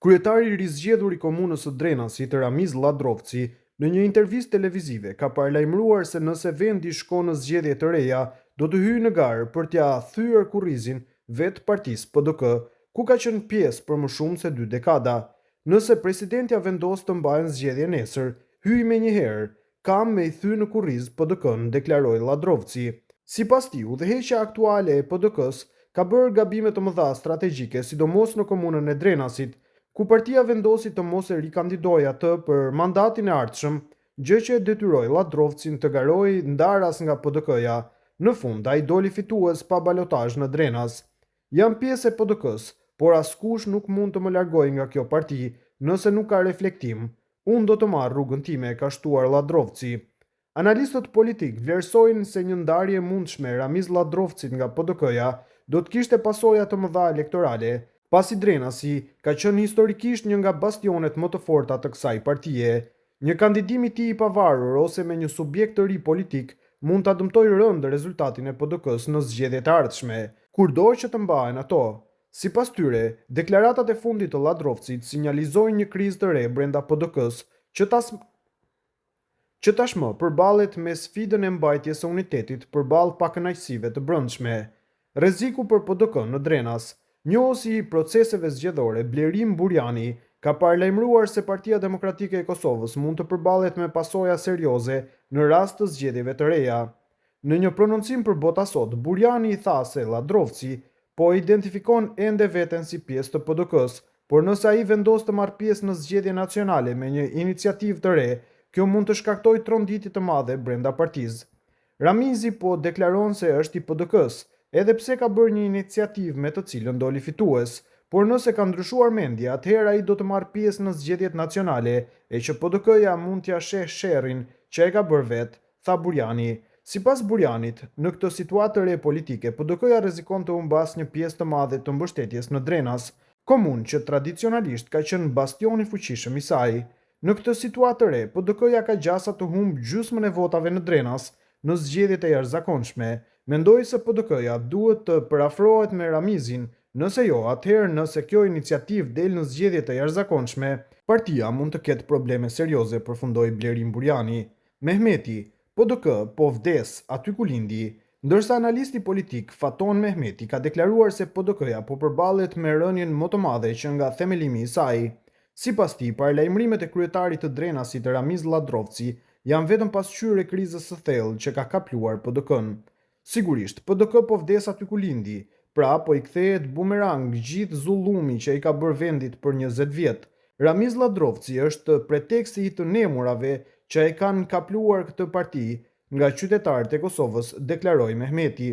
Kryetari i rizgjedhur i komunës së Drenasit, Ramiz Ladrovci, në një intervistë televizive ka paralajmëruar se nëse vendi shkon në zgjedhje të reja, do të hyjë në garë për t'ia thyer kurrizin vetë partisë PDK, ku ka qenë pjesë për më shumë se 2 dekada. Nëse presidentja vendos të mbajnë zgjedhje nesër, hyj menjëherë, kam me i thyer në kurriz PDK-n, deklaroi Ladrovci. Sipas tij, udhëheqja aktuale e PDK-s ka bërë gabime të mëdha strategjike, sidomos në komunën e Drenasit, ku partia vendosi të mos e rikandidojë atë për mandatin e ardhshëm, gjë që e detyroi Ladrovcin të garojë ndaras nga PDK-ja. Në fund, ai doli fitues pa balotazh në Drenas. Jam pjesë e PDK-s, por askush nuk mund të më largojë nga kjo parti nëse nuk ka reflektim. Unë do të marr rrugën time, ka shtuar Ladrovci. Analistët politik vlerësojnë se një ndarje mundshme Ramiz Ladrovcit nga PDK-ja do të kishte pasoja të mëdha elektorale, pasi Drenasi ka qenë historikisht një nga bastionet më të forta të kësaj partie. Një kandidim i tij i pavarur ose me një subjekt të ri politik mund ta dëmtojë rënd rezultatin e PDK-s në zgjedhjet e ardhshme, kurdo që të mbahen ato. Sipas tyre, deklaratat e fundit të Ladrovcit sinjalizojnë një krizë të re brenda PDK-s që tashmë përballet me sfidën e mbajtjes së unitetit përballë pakënaqësive të brendshme. Rreziku për PDK në Drenas. Njohësi i proceseve zgjedhore, Blerim Burjani, ka paralajmëruar se Partia Demokratike e Kosovës mund të përballet me pasoja serioze në rast të zgjedhjeve të reja. Në një prononcim për Bota Sot, Burjani i tha se Ladrovci po identifikon ende veten si pjesë të PDK-s, por nëse ai vendos të marrë pjesë në zgjedhje nacionale me një iniciativë të re, kjo mund të shkaktojë tronditje të madhe brenda partisë. Ramizi po deklaron se është i PDK-s, edhe pse ka bërë një iniciativë me të cilën doli fitues, por nëse ka ndryshuar mendje, atëherë ai do të marrë pjesë në zgjedhjet nacionale, e që PDK-ja mund t'ia sheh sherrin që e ka bërë vetë, tha Burjani. Sipas Burjanit, në këtë situatë të re politike, PDK-ja rrezikon të humbas një pjesë të madhe të mbështetjes në Drenas, komunë që tradicionalisht ka qenë bastioni fuqishëm i saj. Në këtë situatë të re, PDK-ja ka gjasa të humbë gjysmën e votave në Drenas në zgjedhjet e jashtëzakonshme. Mendoj se PDK-ja duhet të përafrohet me Ramizin, nëse jo, atëherë nëse kjo iniciativë del në zgjedhjet e jashtëzakonshme, partia mund të ketë probleme serioze, përfundoi Blerim Burjani. Mehmeti, PDK po vdes aty ku lindi, ndërsa analisti politik Faton Mehmeti ka deklaruar se PDK-ja po përballet me rënien më të madhe që nga themelimi i saj. Sipas tij, paralajmërimet e kryetarit të Drenasit Ramiz Ladrovci janë vetëm pasqyrë e krizës së thellë që ka kapluar PDK-n. Sigurisht, PDK po vdes aty ku lindi, pra po i kthehet bumerang gjithë zullumi që i ka bërë vendit për 20 vjet. Ramiz Ladrovci është preteksti i të nemurave që e kanë kapluar këtë parti nga qytetarët e Kosovës, deklaroi Mehmeti.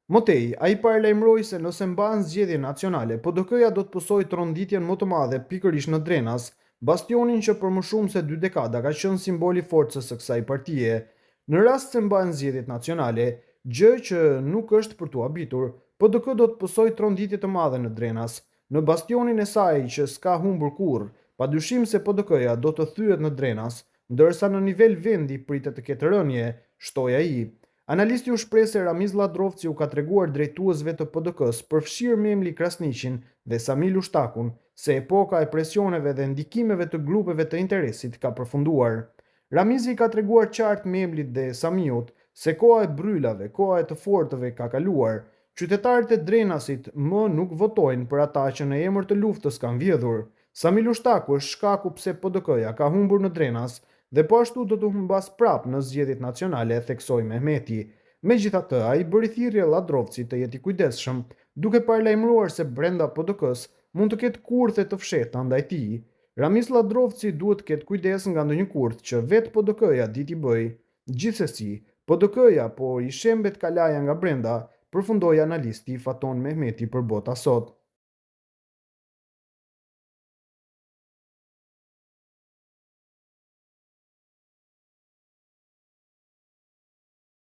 Motej, ai paralajmëroi se nëse mbahen zgjedhje nacionale, PDK-ja do të pësojë tronditjen më të madhe pikërisht në Drenas, bastionin që për më shumë se 2 dekada ka qenë simbol i forcës së kësaj partie. Në rast se mbahen zgjedhjet nacionale, gjë që nuk është për t'u habitur, PDK do të pësojë tronditje të madhe në Drenas, në bastionin e saj që s'ka humbur kurrë. Padyshim se PDK-ja do të thyet në Drenas, ndërsa në nivel vendi pritet të ketë rënje, shtoi ai. Analisti u shpreh se Ramiz Ladrovci u ka treguar drejtuesve të PDK-s përfshirë Memli Krasniqin dhe Samil Ushtakun se epoka e presioneve dhe ndikimeve të grupeve të interesit ka përfunduar. Ramizi ka treguar qartë Memlit dhe Samiut se koha e bryllave, koha e të fortëve ka kaluar. Qytetarët e Drenasit më nuk votojnë për ata që në emër të luftës kanë vjedhur. Samil Ushtaku është shkaku pse PDK-ja ka humbur në Drenas dhe po ashtu do të humbas prapë në zgjedhjet nacionale, theksoi Mehmeti. Megjithatë, ai bëri thirrje Ladrovcit të jetë i kujdesshëm, duke paralajmëruar se brenda PDK-s mund të ketë kurthe të fshehta ndaj tij. Ramiz Ladrovci duhet të ketë kujdes nga ndonjë kurth që vetë PDK-ja di t'i bëjë. Gjithsesi, PDK-ja po i shembet kalaja nga brenda, përfundoi analisti Faton Mehmeti për Bota Sot.